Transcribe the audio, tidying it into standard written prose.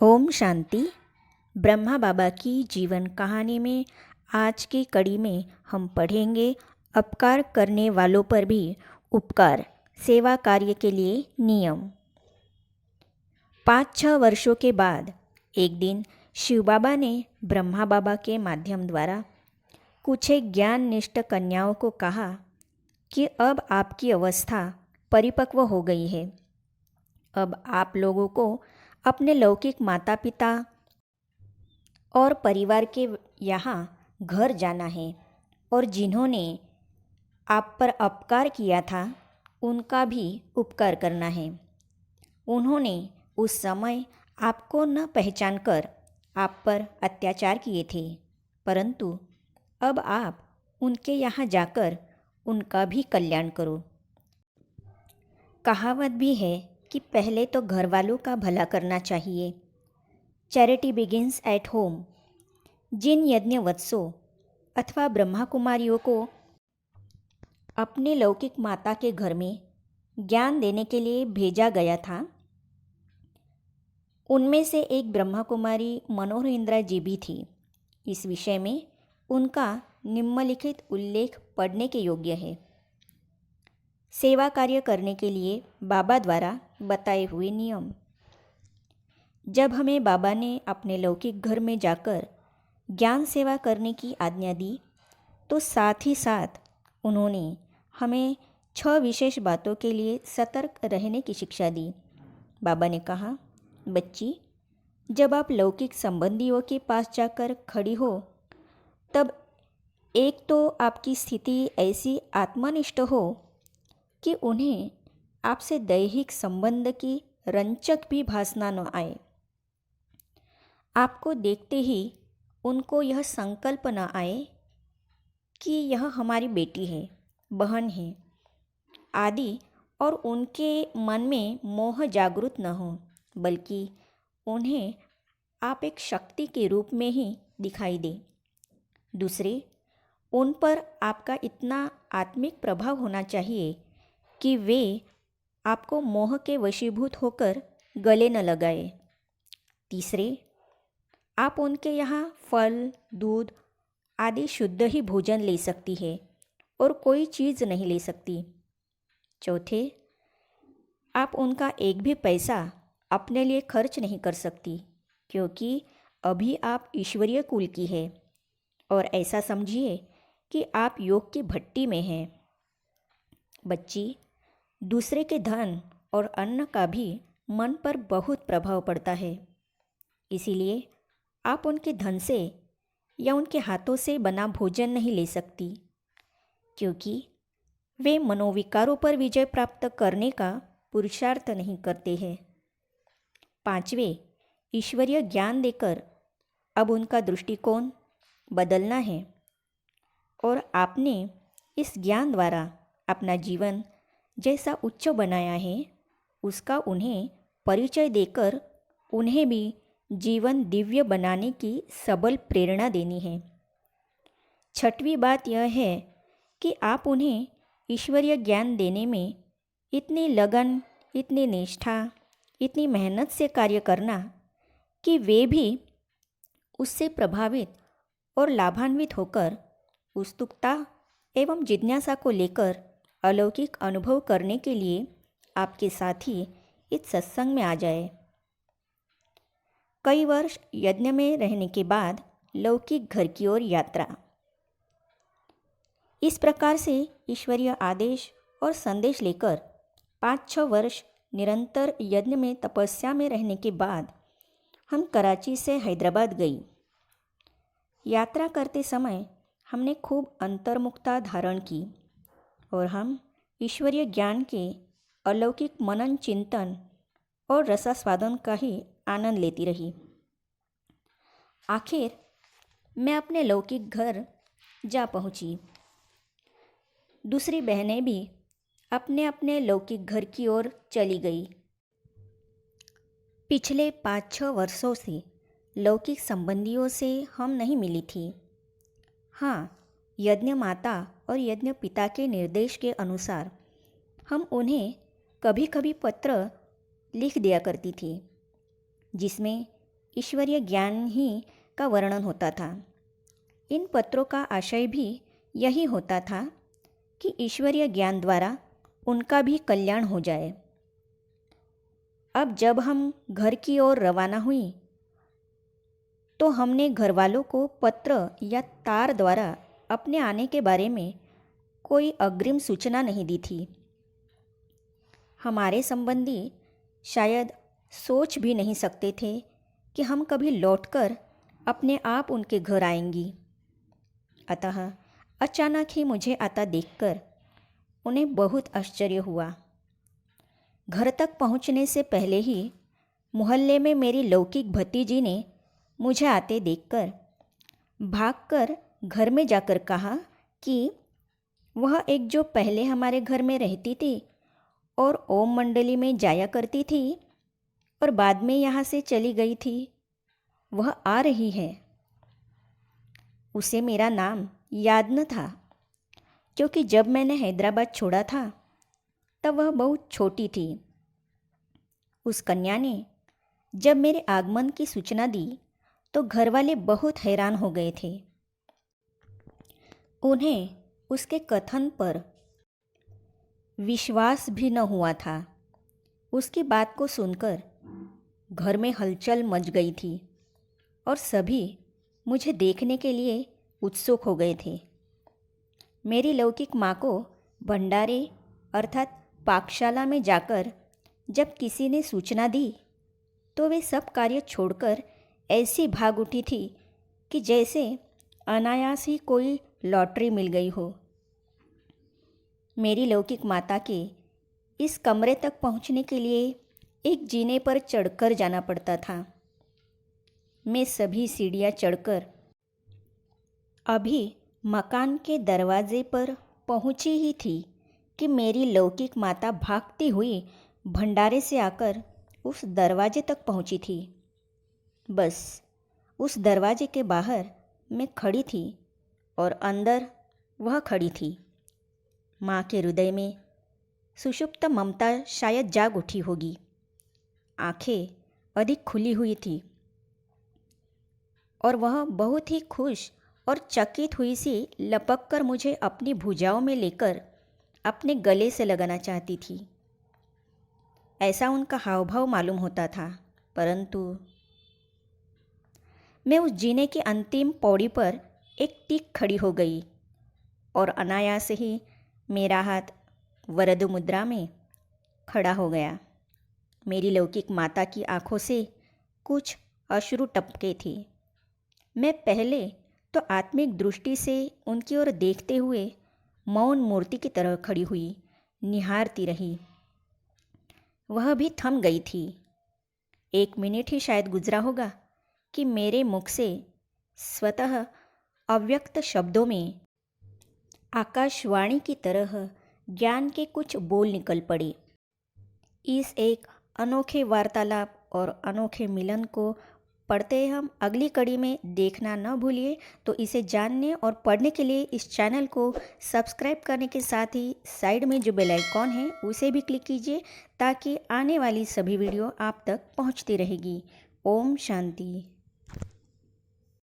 ओम शांति। ब्रह्मा बाबा की जीवन कहानी में आज की कड़ी में हम पढ़ेंगे अपकार करने वालों पर भी उपकार, सेवा कार्य के लिए नियम। 5-6 वर्षों के बाद एक दिन शिव बाबा ने ब्रह्मा बाबा के माध्यम द्वारा कुछ एक ज्ञाननिष्ठ कन्याओं को कहा कि अब आपकी अवस्था परिपक्व हो गई है। अब आप लोगों को अपने लौकिक माता पिता और परिवार के यहाँ घर जाना है और जिन्होंने आप पर अपकार किया था उनका भी उपकार करना है। उन्होंने उस समय आपको न पहचान कर आप पर अत्याचार किए थे, परंतु अब आप उनके यहाँ जाकर उनका भी कल्याण करो। कहावत भी है कि पहले तो घर वालों का भला करना चाहिए। Charity begins at home. जिन यज्ञवत्सों अथवा ब्रह्मा कुमारियों को अपने लौकिक माता के घर में ज्ञान देने के लिए भेजा गया था, उनमें से एक ब्रह्मा कुमारी मनोहर इंद्रा जी भी थी। इस विषय में उनका निम्नलिखित उल्लेख पढ़ने के योग्य है। सेवा कार्य करने के लिए बाबा द्वारा बताए हुए नियम। जब हमें बाबा ने अपने लौकिक घर में जाकर ज्ञान सेवा करने की आज्ञा दी, तो साथ ही साथ उन्होंने हमें 6 विशेष बातों के लिए सतर्क रहने की शिक्षा दी। बाबा ने कहा, बच्ची, जब आप लौकिक संबंधियों के पास जाकर खड़ी हो, तब एक तो आपकी स्थिति ऐसी आत्मनिष्ठ हो कि उन्हें आपसे दैहिक संबंध की रंचक भी भासना न आए। आपको देखते ही उनको यह संकल्प न आए कि यह हमारी बेटी है, बहन है आदि, और उनके मन में मोह जागृत न हो, बल्कि उन्हें आप एक शक्ति के रूप में ही दिखाई दे। दूसरे, उन पर आपका इतना आत्मिक प्रभाव होना चाहिए कि वे आपको मोह के वशीभूत होकर गले न लगाए। तीसरे, आप उनके यहाँ फल, दूध आदि शुद्ध ही भोजन ले सकती है और कोई चीज़ नहीं ले सकती। चौथे, आप उनका एक भी पैसा अपने लिए खर्च नहीं कर सकती, क्योंकि अभी आप ईश्वरीय कुल की है और ऐसा समझिए कि आप योग की भट्टी में हैं। बच्ची, दूसरे के धन और अन्न का भी मन पर बहुत प्रभाव पड़ता है, इसीलिए आप उनके धन से या उनके हाथों से बना भोजन नहीं ले सकती, क्योंकि वे मनोविकारों पर विजय प्राप्त करने का पुरुषार्थ नहीं करते हैं। पांचवें, ईश्वरीय ज्ञान देकर अब उनका दृष्टिकोण बदलना है और आपने इस ज्ञान द्वारा अपना जीवन जैसा उच्च बनाया है उसका उन्हें परिचय देकर उन्हें भी जीवन दिव्य बनाने की सबल प्रेरणा देनी है। छठवीं बात यह है कि आप उन्हें ईश्वरीय ज्ञान देने में इतनी लगन, इतनी निष्ठा, इतनी मेहनत से कार्य करना कि वे भी उससे प्रभावित और लाभान्वित होकर उत्सुकता एवं जिज्ञासा को लेकर अलौकिक अनुभव करने के लिए आपके साथ ही इस सत्संग में आ जाए। कई वर्ष यज्ञ में रहने के बाद लौकिक घर की ओर यात्रा। इस प्रकार से ईश्वरीय आदेश और संदेश लेकर 5-6 वर्ष निरंतर यज्ञ में तपस्या में रहने के बाद हम कराची से हैदराबाद गई। यात्रा करते समय हमने खूब अंतर्मुखता धारण की और हम ईश्वरीय ज्ञान के अलौकिक मनन चिंतन और रसास्वादन का ही आनंद लेती रही। आखिर मैं अपने लौकिक घर जा पहुंची। दूसरी बहनें भी अपने अपने लौकिक घर की ओर चली गई। पिछले 5-6 वर्षों से लौकिक संबंधियों से हम नहीं मिली थी। हाँ, यज्ञ माता और यज्ञ पिता के निर्देश के अनुसार हम उन्हें कभी कभी पत्र लिख दिया करती थी, जिसमें ईश्वरीय ज्ञान ही का वर्णन होता था। इन पत्रों का आशय भी यही होता था कि ईश्वरीय ज्ञान द्वारा उनका भी कल्याण हो जाए। अब जब हम घर की ओर रवाना हुई तो हमने घर वालों को पत्र या तार द्वारा अपने आने के बारे में कोई अग्रिम सूचना नहीं दी थी। हमारे संबंधी शायद सोच भी नहीं सकते थे कि हम कभी लौटकर अपने आप उनके घर आएंगी। अतः अचानक ही मुझे आता देखकर उन्हें बहुत आश्चर्य हुआ। घर तक पहुंचने से पहले ही मोहल्ले में मेरी लौकिक भतीजी ने मुझे आते देखकर भागकर घर में जाकर कहा कि वह एक जो पहले हमारे घर में रहती थी और ओम मंडली में जाया करती थी और बाद में यहाँ से चली गई थी, वह आ रही है। उसे मेरा नाम याद न था, क्योंकि जब मैंने हैदराबाद छोड़ा था तब वह बहुत छोटी थी। उस कन्या ने जब मेरे आगमन की सूचना दी तो घर वाले बहुत हैरान हो गए थे। उन्हें उसके कथन पर विश्वास भी न हुआ था। उसकी बात को सुनकर घर में हलचल मच गई थी और सभी मुझे देखने के लिए उत्सुक हो गए थे। मेरी लौकिक माँ को भंडारे अर्थात पाकशाला में जाकर जब किसी ने सूचना दी तो वे सब कार्य छोड़कर ऐसी भाग उठी थी कि जैसे अनायास ही कोई लॉटरी मिल गई हो। मेरी लौकिक माता के इस कमरे तक पहुंचने के लिए एक जीने पर चढ़कर जाना पड़ता था। मैं सभी सीढ़ियाँ चढ़कर अभी मकान के दरवाजे पर पहुंची ही थी कि मेरी लौकिक माता भागती हुई भंडारे से आकर उस दरवाजे तक पहुंची थी। बस उस दरवाजे के बाहर मैं खड़ी थी और अंदर वह खड़ी थी। माँ के हृदय में सुषुप्त ममता शायद जाग उठी होगी। आंखें अधिक खुली हुई थी और वह बहुत ही खुश और चकित हुई सी लपक कर मुझे अपनी भुजाओं में लेकर अपने गले से लगाना चाहती थी। ऐसा उनका हाव भाव मालूम होता था, परंतु मैं उस जीने की अंतिम पौड़ी पर एक टिक खड़ी हो गई और अनायास ही मेरा हाथ वरद मुद्रा में खड़ा हो गया। मेरी लौकिक माता की आंखों से कुछ अश्रु टपके थे। मैं पहले तो आत्मिक दृष्टि से उनकी ओर देखते हुए मौन मूर्ति की तरह खड़ी हुई निहारती रही। वह भी थम गई थी। 1 मिनट ही शायद गुजरा होगा कि मेरे मुख से स्वतः अव्यक्त शब्दों में आकाशवाणी की तरह ज्ञान के कुछ बोल निकल पड़े। इस एक अनोखे वार्तालाप और अनोखे मिलन को पढ़ते हम अगली कड़ी में देखना न भूलिए। तो इसे जानने और पढ़ने के लिए इस चैनल को सब्सक्राइब करने के साथ ही साइड में जो बेल आइकॉन है उसे भी क्लिक कीजिए, ताकि आने वाली सभी वीडियो आप तक पहुंचती रहेगी। ओम शांति।